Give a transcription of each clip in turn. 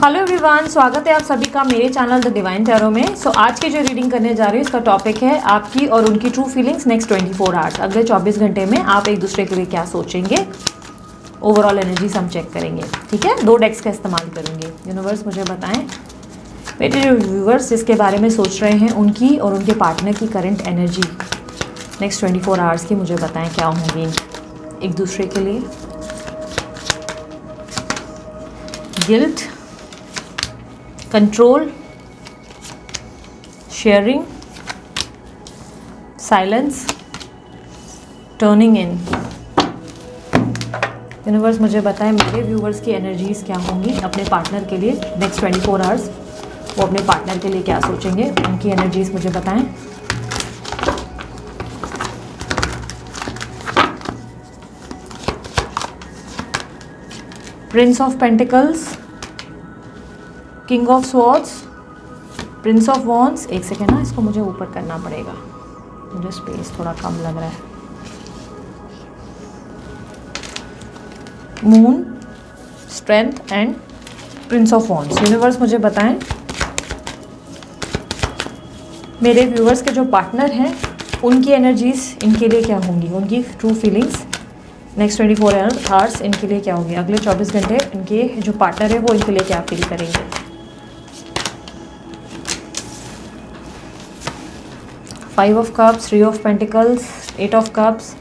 Hello everyone, स्वागत है आप सभी का मेरे चैनल द डिवाइन टैरो में। आज की जो रीडिंग करने जा रही हूँ इसका टॉपिक है आपकी और उनकी ट्रू फीलिंग्स नेक्स्ट 24 आवर्स। अगले 24 घंटे में आप एक दूसरे के लिए क्या सोचेंगे, ओवरऑल एनर्जीज हम चेक करेंगे। ठीक है, 2 डेक्स का इस्तेमाल करेंगे। यूनिवर्स मुझे बताएं मेरे जो व्यूवर्स जिसके बारे में सोच रहे हैं उनकी और उनके पार्टनर की करंट एनर्जी नेक्स्ट 24 आवर्स की मुझे बताएं क्या होंगी एक दूसरे के लिए। Guilt, control, sharing, silence, turning इन। यूनिवर्स मुझे बताएं मेरे व्यूवर्स की एनर्जीज क्या होंगी अपने पार्टनर के लिए नेक्स्ट 24 आवर्स। वो अपने पार्टनर के लिए क्या सोचेंगे, उनकी एनर्जीज मुझे बताएं। Prince of pentacles, king of swords, Prince of wands. एक सेकेंड ना, इसको मुझे ऊपर करना पड़ेगा, मुझे स्पेस थोड़ा कम लग रहा है। Moon, strength and Prince of wands. Universe मुझे बताएं मेरे व्यूवर्स के जो पार्टनर हैं उनकी एनर्जीज इनके लिए क्या होंगी, उनकी ट्रू फीलिंग्स नेक्स्ट 24 आवर्स इनके लिए क्या होंगी। अगले 24 घंटे इनके जो पार्टनर है वो इनके लिए क्या फील करेंगे। 5 of cups, 3 of pentacles, 8 of cups,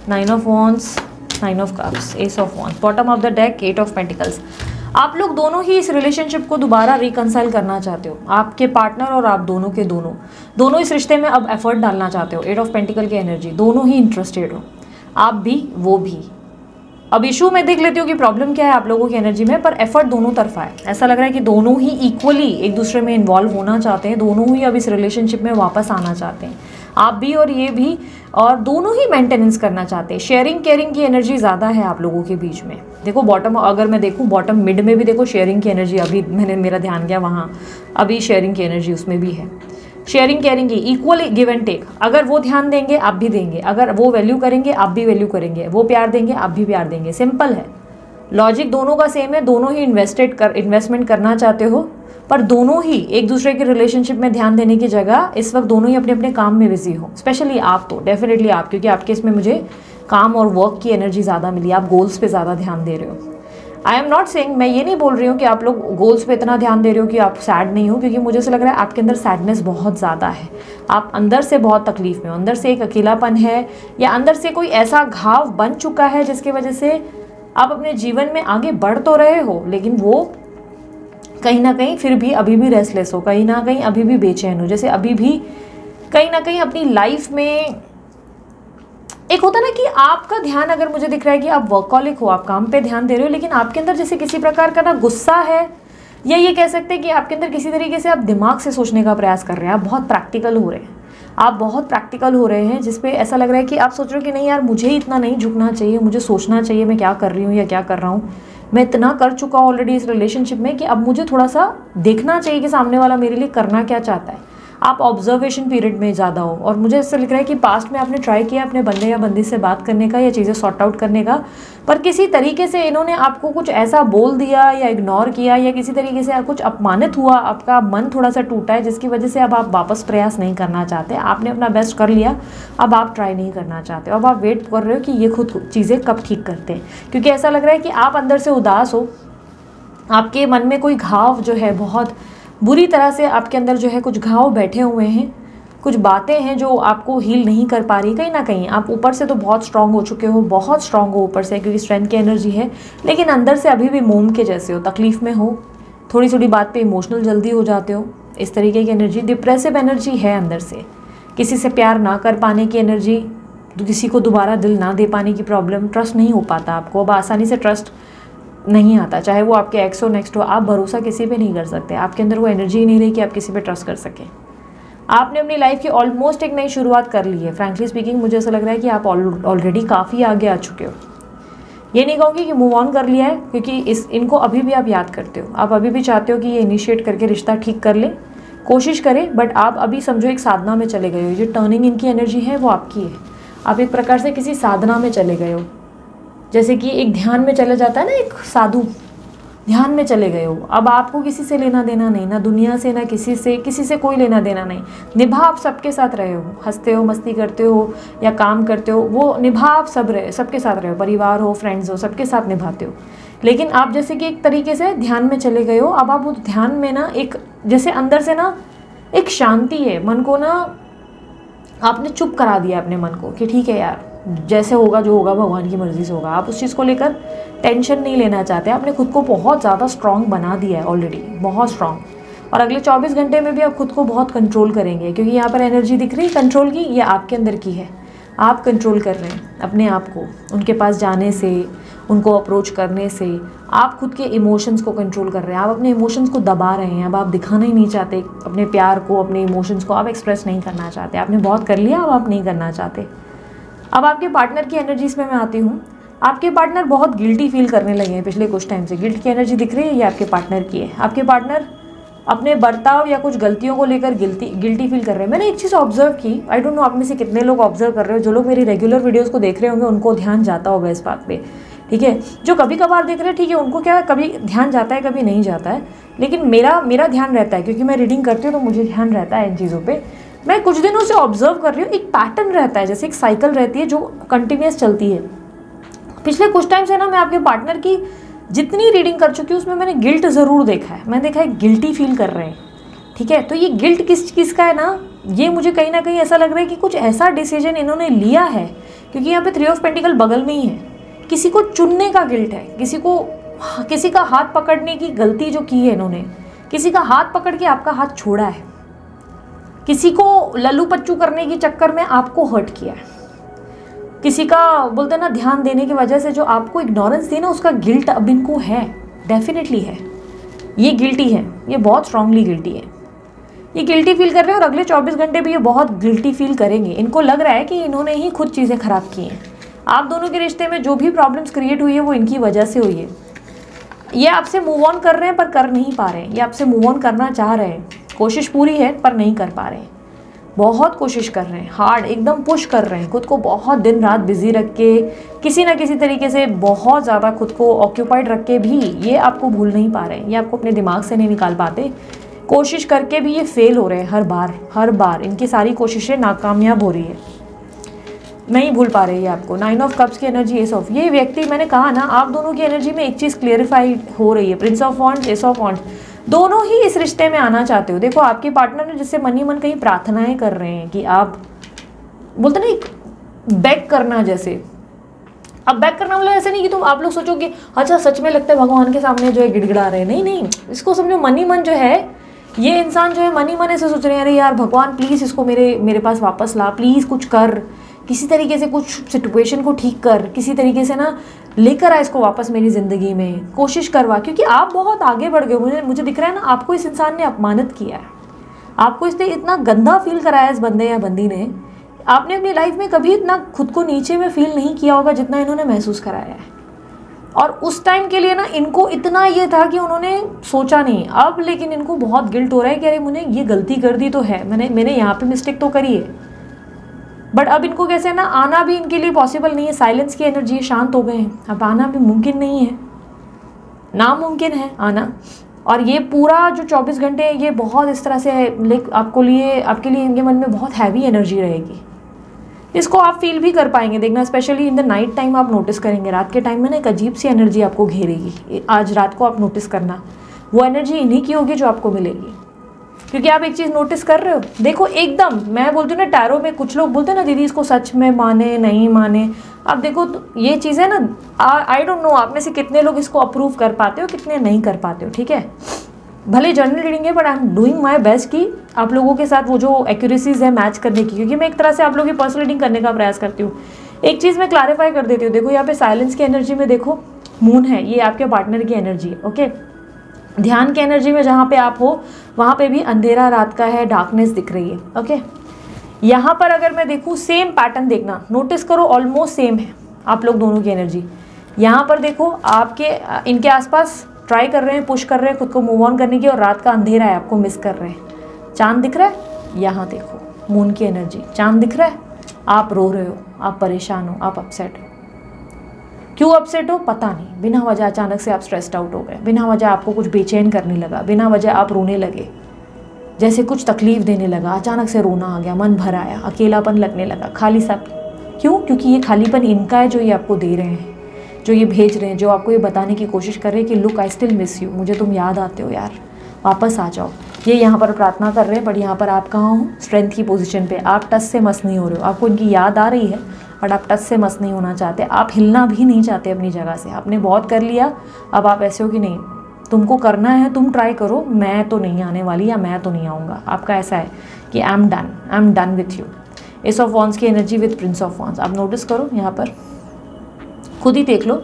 9 of wands, 9 of cups, S of wands. Bottom of the deck 8 of pentacles. आप लोग दोनों ही इस रिलेशनशिप को दोबारा रिकंसाइल करना चाहते हो। आपके पार्टनर और आप दोनों के दोनों इस रिश्ते में अब एफर्ट डालना चाहते हो। 8 ऑफ पेंटिकल की एनर्जी, दोनों ही इंटरेस्टेड हो, आप भी वो भी। अब इशू मैं देख लेती हूँ कि प्रॉब्लम क्या है आप लोगों की एनर्जी में, पर एफर्ट दोनों तरफा है। ऐसा लग रहा है कि दोनों ही इक्वली एक दूसरे में इन्वॉल्व होना चाहते हैं, दोनों ही अब इस रिलेशनशिप में वापस आना चाहते हैं, आप भी और ये भी, और दोनों ही मेंटेनेंस करना चाहते हैं। शेयरिंग केयरिंग की एनर्जी ज़्यादा है आप लोगों के बीच में। देखो बॉटम, अगर मैं देखूँ बॉटम मिड में भी देखो शेयरिंग की एनर्जी, अभी मेरा ध्यान गया वहाँ, अभी शेयरिंग की एनर्जी उसमें भी है। शेयरिंग केयरिंग की इक्वली गिव एंड टेक। अगर वो ध्यान देंगे आप भी देंगे, अगर वो वैल्यू करेंगे आप भी वैल्यू करेंगे, वो प्यार देंगे आप भी प्यार देंगे। सिंपल है, लॉजिक दोनों का सेम है। दोनों ही इन्वेस्टमेंट करना चाहते हो, पर दोनों ही एक दूसरे के रिलेशनशिप में ध्यान देने की जगह इस वक्त दोनों ही अपने अपने काम में बिजी हो। स्पेशली आप तो डेफिनेटली आप, क्योंकि आपके इसमें मुझे काम और वर्क की एनर्जी ज़्यादा मिली, आप गोल्स पे ज़्यादा ध्यान दे रहे हो। आई एम नॉट सेइंग, मैं ये नहीं बोल रही हूँ कि आप लोग गोल्स पे इतना ध्यान दे रहे हो कि आप सैड नहीं हो, क्योंकि मुझे ऐसा लग रहा है आपके अंदर सैडनेस बहुत ज़्यादा है। आप अंदर से बहुत तकलीफ में हो, अंदर से एक अकेलापन है, या अंदर से कोई ऐसा घाव बन चुका है जिसकी वजह से आप अपने जीवन में आगे बढ़ तो रहे हो, लेकिन वो कहीं ना कहीं फिर भी अभी भी रेस्टलेस हो, कहीं ना कहीं अभी भी बेचैन हो, जैसे अभी भी कहीं ना कहीं अपनी लाइफ में एक होता ना कि आपका ध्यान, अगर मुझे दिख रहा है कि आप वर्कहॉलिक हो, आप काम पे ध्यान दे रहे हो, लेकिन आपके अंदर जैसे किसी प्रकार का ना गुस्सा है, या ये कह सकते हैं कि आपके अंदर किसी तरीके से आप दिमाग से सोचने का प्रयास कर रहे हैं, आप बहुत प्रैक्टिकल हो रहे हैं, आप बहुत प्रैक्टिकल हो रहे हैं, जिसपे ऐसा लग रहा है कि आप सोच रहे हो कि नहीं यार मुझे इतना नहीं झुकना चाहिए, मुझे सोचना चाहिए मैं क्या कर रही हूँ या क्या कर रहा हूँ। मैं इतना कर चुका हूँ ऑलरेडी इस रिलेशनशिप में कि अब मुझे थोड़ा सा देखना चाहिए कि सामने वाला मेरे लिए करना क्या चाहता है। आप ऑब्जर्वेशन पीरियड में ज़्यादा हो, और मुझे ऐसा लग रहा है कि पास्ट में आपने ट्राई किया अपने बंदे या बंदी से बात करने का या चीज़ें सॉर्ट आउट करने का, पर किसी तरीके से इन्होंने आपको कुछ ऐसा बोल दिया या इग्नोर किया, या किसी तरीके से कुछ अपमानित हुआ, आपका मन थोड़ा सा टूटा है, जिसकी वजह से अब आप वापस प्रयास नहीं करना चाहते। आपने अपना बेस्ट कर लिया, अब आप ट्राई नहीं करना चाहते, अब आप वेट कर रहे हो कि ये खुद चीज़ें कब ठीक करते हैं, क्योंकि ऐसा लग रहा है कि आप अंदर से उदास हो, आपके मन में कोई घाव जो है बहुत बुरी तरह से आपके अंदर जो है कुछ घाव बैठे हुए हैं, कुछ बातें हैं जो आपको हील नहीं कर पा रही। कहीं ना कहीं आप ऊपर से तो बहुत स्ट्रांग हो चुके हो, बहुत स्ट्रांग हो ऊपर से, क्योंकि स्ट्रेंथ की एनर्जी है, लेकिन अंदर से अभी भी मोम के जैसे हो, तकलीफ में हो, थोड़ी थोड़ी बात पे इमोशनल जल्दी हो जाते हो, इस तरीके की एनर्जी, डिप्रेसिव एनर्जी है अंदर से, किसी से प्यार ना कर पाने की एनर्जी, किसी को दोबारा दिल ना दे पाने की प्रॉब्लम, ट्रस्ट नहीं हो पाता आपको, अब आसानी से ट्रस्ट नहीं आता, चाहे वो आपके एक्स हो नेक्स्ट हो, आप भरोसा किसी पे नहीं कर सकते, आपके अंदर वो एनर्जी ही नहीं रही कि आप किसी पे ट्रस्ट कर सकें। आपने अपनी लाइफ की ऑलमोस्ट एक नई शुरुआत कर ली है। फ्रैंकली स्पीकिंग मुझे ऐसा लग रहा है कि आप ऑलरेडी काफ़ी आगे आ चुके हो। ये नहीं कहूँगी कि मूव ऑन कर लिया है, क्योंकि इनको अभी भी आप याद करते हो, आप अभी भी चाहते हो कि ये इनिशिएट करके रिश्ता ठीक कर लें, कोशिश करें, बट आप अभी समझो एक साधना में चले गए हो। जो टर्निंग इनकी एनर्जी है वो आपकी है, आप एक प्रकार से किसी साधना में चले गए हो, जैसे कि एक ध्यान में चला जाता है ना एक साधु, ध्यान में चले गए हो। अब आपको किसी से लेना देना नहीं, ना दुनिया से ना किसी से कोई लेना देना नहीं। निभा आप सबके साथ रहे हो, हंसते हो, मस्ती करते हो या काम करते हो, वो निभा आप सबके साथ रहे हो, परिवार हो, फ्रेंड्स हो, सबके साथ निभाते हो। लेकिन आप जैसे कि एक तरीके से ध्यान में चले गए हो। अब आप उस ध्यान में ना एक जैसे अंदर से ना एक शांति है, मन को ना आपने चुप करा दिया अपने मन को कि ठीक है यार, जैसे होगा जो होगा भगवान की मर्ज़ी से होगा। आप उस चीज़ को लेकर टेंशन नहीं लेना चाहते। आपने खुद को बहुत ज़्यादा स्ट्रांग बना दिया है ऑलरेडी, बहुत स्ट्रांग। और अगले 24 घंटे में भी आप खुद को बहुत कंट्रोल करेंगे, क्योंकि यहाँ पर एनर्जी दिख रही है कंट्रोल की, ये आपके अंदर की है। आप कंट्रोल कर रहे हैं अपने आप को, उनके पास जाने से, उनको अप्रोच करने से। आप खुद के इमोशंस को कंट्रोल कर रहे हैं। आप अपने इमोशंस को दबा रहे हैं। अब आप दिखाना ही नहीं चाहते अपने प्यार को, अपने इमोशंस को आप एक्सप्रेस नहीं करना चाहते। आपने बहुत कर लिया, अब आप नहीं करना चाहते। अब आपके पार्टनर की एनर्जीज में मैं आती हूँ। आपके पार्टनर बहुत गिल्टी फील करने लगे हैं पिछले कुछ टाइम से। गिल्ट की एनर्जी दिख रही है, ये आपके पार्टनर की है। आपके पार्टनर अपने बर्ताव या कुछ गलतियों को लेकर गिल्टी फील कर रहे हैं। मैंने एक चीज़ ऑब्जर्व की, आई डोंट नो आप में से कितने लोग ऑब्जर्व कर रहे हो। जो लोग मेरी रेगुलर वीडियोज़ को देख रहे होंगे उनको ध्यान जाता होगा इस बात पर, ठीक है। जो कभी कभार देख रहे हैं, ठीक है, उनको क्या कभी ध्यान जाता है, कभी नहीं जाता है। लेकिन मेरा ध्यान रहता है, क्योंकि मैं रीडिंग करती हूँ तो मुझे ध्यान रहता है इन चीज़ों पे। मैं कुछ दिनों से ऑब्जर्व कर रही हूँ, एक पैटर्न रहता है, जैसे एक साइकिल रहती है जो कंटिन्यूस चलती है। पिछले कुछ टाइम से ना मैं आपके पार्टनर की जितनी रीडिंग कर चुकी हूँ उसमें मैंने गिल्ट ज़रूर देखा है। मैंने देखा है गिल्टी फील कर रहे हैं, ठीक है। तो ये गिल्ट किस का है ना, ये मुझे कहीं ना कहीं ऐसा लग रहा है कि कुछ ऐसा डिसीजन इन्होंने लिया है, क्योंकि यहाँ पे 3 ऑफ पेंटिकल बगल में ही है। किसी को चुनने का गिल्ट है, किसी का हाथ पकड़ने की गलती जो की है इन्होंने, किसी का हाथ पकड़ के आपका हाथ छोड़ा है, किसी को लल्लू पच्चू करने के चक्कर में आपको हर्ट किया है, किसी का बोलते ना ध्यान देने की वजह से जो आपको इग्नोरेंस दी ना, उसका गिल्ट अब इनको है, डेफिनेटली है। ये गिल्टी है, ये बहुत स्ट्रांगली गिल्टी है। ये गिल्टी फील कर रहे हैं और अगले 24 घंटे भी ये बहुत गिल्टी फील करेंगे। इनको लग रहा है कि इन्होंने ही खुद चीज़ें खराब की हैं। आप दोनों के रिश्ते में जो भी प्रॉब्लम्स क्रिएट हुई है वो इनकी वजह से हुई है। ये आपसे मूव ऑन कर रहे हैं पर कर नहीं पा रहे हैं। ये आपसे मूव ऑन करना चाह रहे हैं, कोशिश पूरी है पर नहीं कर पा रहे हैं। बहुत कोशिश कर रहे हैं, हार्ड एकदम पुश कर रहे हैं, खुद को बहुत दिन रात बिजी रख के, किसी ना किसी तरीके से बहुत ज़्यादा खुद को ऑक्यूपाइड रख के भी ये आपको भूल नहीं पा रहे हैं। ये आपको अपने दिमाग से नहीं निकाल पाते। कोशिश करके भी ये फेल हो रहे हैं हर बार इनकी सारी कोशिशें नाकामयाब हो रही है, नहीं भूल पा रही है आपको। 9 ऑफ कप्स की एनर्जी, एस ऑफ, ये व्यक्ति मैंने कहा ना, आप दोनों की एनर्जी में एक चीज़ क्लियरिफाइड हो रही है। Prince of wands, S of wands, दोनों ही इस रिश्ते में आना चाहते हो। देखो आपके पार्टनर ने जिससे मन ही मन कहीं प्रार्थनाएं कर रहे हैं कि आप बोलते ना एक बैक करना, जैसे अब बैक करना मतलब ऐसे नहीं कि तुम आप लोग सोचोगे अच्छा सच में लगता है भगवान के सामने जो है गिड़गिड़ा रहे हैं। नहीं, इसको समझो मन ही मन जो है, ये इंसान जो है मन ही मन ऐसे सोच रहे हैं, अरे यार भगवान प्लीज़ इसको मेरे पास वापस ला, प्लीज़ कुछ कर, किसी तरीके से कुछ सिचुएशन को ठीक कर, किसी तरीके से ना लेकर आ इसको वापस मेरी ज़िंदगी में, कोशिश करवा। क्योंकि आप बहुत आगे बढ़ गए। मुझे दिख रहा है ना, आपको इस इंसान ने अपमानित किया है, आपको इसने इतना गंदा फील कराया इस बंदे या बंदी ने। आपने अपनी लाइफ में कभी इतना खुद को नीचे में फील नहीं किया होगा जितना इन्होंने महसूस कराया है। और उस टाइम के लिए ना इनको इतना ये था कि उन्होंने सोचा नहीं। अब लेकिन इनको बहुत गिल्ट हो रहा है कि अरे मैंने ये गलती कर दी तो है, मैंने यहाँ पे मिस्टेक तो करी है। बट अब इनको कैसे ना आना भी इनके लिए पॉसिबल नहीं है। साइलेंस की एनर्जी, शांत हो गए हैं, अब आना भी मुमकिन नहीं है, नामुमकिन है आना। और ये पूरा जो 24 घंटे है ये बहुत इस तरह से आपके लिए इनके मन में बहुत हैवी एनर्जी रहेगी। इसको आप फील भी कर पाएंगे, देखना specially in the night time आप नोटिस करेंगे। रात के टाइम में ना एक अजीब सी एनर्जी आपको घेरेगी। आज रात को आप नोटिस करना, वो एनर्जी इन्हीं की होगी जो आपको मिलेगी। क्योंकि आप एक चीज़ नोटिस कर रहे हो, देखो एकदम मैं बोलती हूँ ना, टैरो में कुछ लोग बोलते हैं ना दीदी इसको सच में माने नहीं माने। आप देखो तो ये चीज़ है ना, आई डोंट नो आप में से कितने लोग इसको अप्रूव कर पाते हो, कितने नहीं कर पाते हो, ठीक है। भले जनरल रीडिंग है but I am doing my best कि आप लोगों के साथ वो जो एक्यूरेसीज है मैच करने की, क्योंकि मैं एक तरह से आप लोगों की पर्सनल रीडिंग करने का प्रयास करती हूँ। एक चीज़ मैं क्लैरिफाई कर देती हूँ, देखो यहाँ पे साइलेंस की एनर्जी में देखो मून है, ये आपके पार्टनर की एनर्जी है, ओके। ध्यान की एनर्जी में जहाँ पे आप हो वहाँ पे भी अंधेरा रात का है, डार्कनेस दिख रही है, ओके। यहाँ पर अगर मैं देखूँ सेम पैटर्न देखना, नोटिस करो ऑलमोस्ट सेम है आप लोग दोनों की एनर्जी। यहाँ पर देखो आपके इनके आसपास ट्राई कर रहे हैं, पुश कर रहे हैं खुद को मूव ऑन करने की, और रात का अंधेरा है, आपको मिस कर रहे हैं। चांद दिख रहा है, यहाँ देखो मून की एनर्जी, चांद दिख रहा है, आप रो रहे हो, आप परेशान हो, आप अपसेट हो। क्यों अपसेट हो पता नहीं, बिना वजह अचानक से आप स्ट्रेस्ड आउट हो गए, बिना वजह आपको कुछ बेचैन करने लगा, बिना वजह आप रोने लगे, जैसे कुछ तकलीफ देने लगा, अचानक से रोना आ गया, मन भर आया, अकेलापन लगने लगा, खाली सा। क्यों? क्योंकि ये खालीपन इनका है जो ये आपको दे रहे हैं, जो ये भेज रहे हैं, जो आपको ये बताने की कोशिश कर रहे हैं कि look I still miss you, मुझे तुम याद आते हो यार, वापस आ जाओ। ये यहाँ पर प्रार्थना कर रहे हैं, बट यहाँ पर आप कहाँ हो? स्ट्रेंथ की पोजीशन पे। आप टच से मस नहीं हो रहे हो, आपको इनकी याद आ रही है बट आप टच से मस नहीं होना चाहते, आप हिलना भी नहीं चाहते अपनी जगह से। आपने बहुत कर लिया, अब आप ऐसे हो कि नहीं तुमको करना है, तुम ट्राई करो, मैं तो नहीं आने वाली या मैं तो नहीं आऊँगा। आपका ऐसा है कि I am done with you. Ace of wands की energy with prince of wands. आप नोटिस करो यहाँ पर, खुद ही देख लो,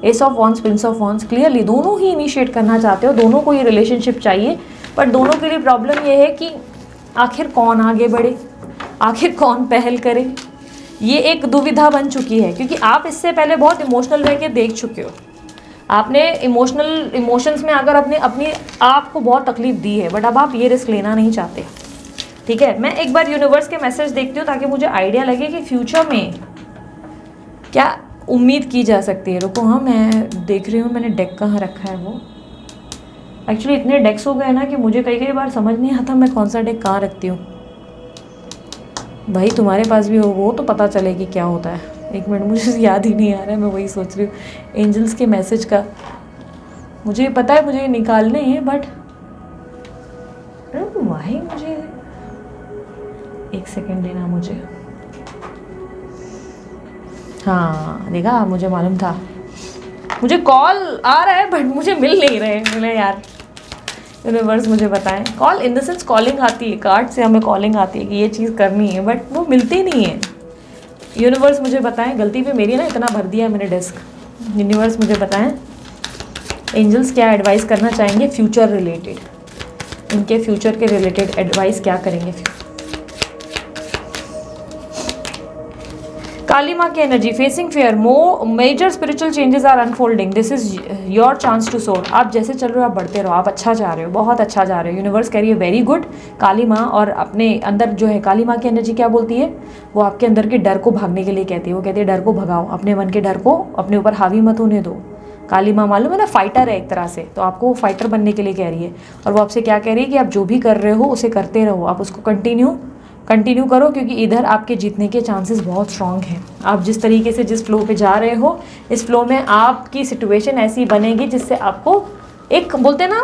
ace of wands, prince of wands, clearly दोनों ही इनिशिएट करना चाहते हो, दोनों को ये रिलेशनशिप चाहिए, बट दोनों के लिए प्रॉब्लम ये है कि आखिर कौन आगे बढ़े, आखिर कौन पहल करे। ये एक दुविधा बन चुकी है, क्योंकि आप इससे पहले बहुत इमोशनल रह के देख चुके हो। आपने इमोशंस में अगर अपनी आप को बहुत तकलीफ दी है, बट अब आप ये रिस्क लेना नहीं चाहते। ठीक है, मैं एक बार यूनिवर्स के मैसेज देखती हूँ ताकि मुझे आइडिया लगे कि फ्यूचर में क्या उम्मीद की जा सकती है। रुको, हाँ मैं देख रही हूँ, मैंने डेक कहाँ रखा है वो। एक्चुअली इतने डेक्स हो गए ना कि मुझे कई बार समझ नहीं आता मैं कौन सा डेक कहाँ रखती हूँ। भाई तुम्हारे पास भी हो वो तो पता चले कि क्या होता है। एक मिनट, मुझे याद ही नहीं आ रहा है, मैं वही सोच रही हूँ एंजल्स के मैसेज का। मुझे पता है मुझे निकालने हैं, बट भाई मुझे एक सेकेंड देना मुझे। हाँ देखा, मुझे मालूम था, मुझे कॉल आ रहा है बट मुझे मिल नहीं रहे। मिले यार, यूनिवर्स मुझे बताएं। Call in the sense calling आती है, कार्ड से हमें कॉलिंग आती है कि ये चीज़ करनी है, बट वो मिलती नहीं है। यूनिवर्स मुझे बताएं, गलती पे मेरी ना इतना भर दिया है मैंने डेस्क। यूनिवर्स मुझे बताएं एंजल्स क्या एडवाइस करना चाहेंगे फ्यूचर रिलेटेड, इनके फ्यूचर के रिलेटेड एडवाइस क्या करेंगे। काली माँ की energy, facing fear, major spiritual changes are unfolding, this is your chance to soar. आप जैसे चल रहे हो आप बढ़ते रहो, आप अच्छा जा रहे हो, बहुत अच्छा जा रहे हो। यूनिवर्स कह रही है वेरी गुड। काली माँ और अपने अंदर जो है, काली माँ की एनर्जी क्या बोलती है, वो आपके अंदर के डर को भागने के लिए कहती है। वो कहती है डर को भगाओ, अपने मन के डर को अपने ऊपर हावी मत होने दो। काली माँ मालूम है ना, फाइटर है एक तरह से, तो आपको वो फाइटर बनने के लिए कह रही है। और वो आपसे क्या कह रही है कि आप जो भी कर रहे हो उसे करते रहो, आप उसको कंटिन्यू करो, क्योंकि इधर आपके जीतने के चांसेस बहुत स्ट्रांग हैं। आप जिस तरीके से जिस फ्लो पे जा रहे हो, इस फ्लो में आपकी सिचुएशन ऐसी बनेगी जिससे आपको एक बोलते हैं ना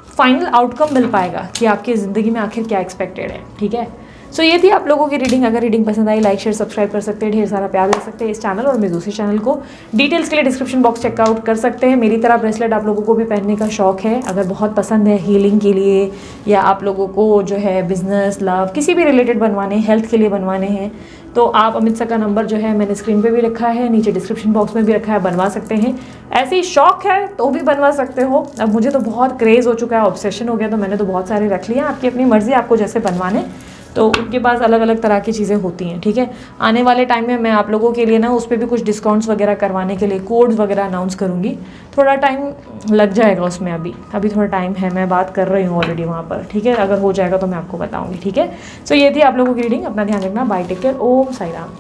फाइनल आउटकम मिल पाएगा कि आपकी ज़िंदगी में आखिर क्या एक्सपेक्टेड है। ठीक है, सो ये थी आप लोगों की रीडिंग। अगर रीडिंग पसंद आई, लाइक शेयर सब्सक्राइब कर सकते हैं, ढेर सारा प्यार दे सकते हैं इस चैनल और मेरे दूसरे चैनल को। डिटेल्स के लिए डिस्क्रिप्शन बॉक्स चेकआउट कर सकते हैं। मेरी तरह ब्रेसलेट आप लोगों को भी पहनने का शौक है, अगर बहुत पसंद है हीलिंग के लिए, या आप लोगों को जो है बिजनेस, लव, किसी भी रिलेटेड बनवाने, हेल्थ के लिए बनवाने हैं, तो आप अमित सर का नंबर जो है मैंने स्क्रीन पे भी रखा है, नीचे डिस्क्रिप्शन बॉक्स में भी रखा है, बनवा सकते हैं। ऐसे ही शौक है तो भी बनवा सकते हो। अब मुझे तो बहुत क्रेज़ हो चुका है, ऑब्सेशन हो गया, तो मैंने तो बहुत सारे रख लिए। आपकी अपनी मर्जी, आपको जैसे बनवाने, तो उनके पास अलग अलग तरह की चीज़ें होती हैं। ठीक है, आने वाले टाइम में मैं आप लोगों के लिए ना उस पर भी कुछ डिस्काउंट्स वगैरह करवाने के लिए कोड्स वगैरह अनाउंस करूँगी। थोड़ा टाइम लग जाएगा उसमें, अभी थोड़ा टाइम है, मैं बात कर रही हूँ ऑलरेडी वहाँ पर। ठीक है, अगर हो जाएगा तो मैं आपको बताऊँगी। ठीक है, सो ये थी आप लोगों की रीडिंग। अपना ध्यान रखना, बाय, टेक केयर, ओम साई राम।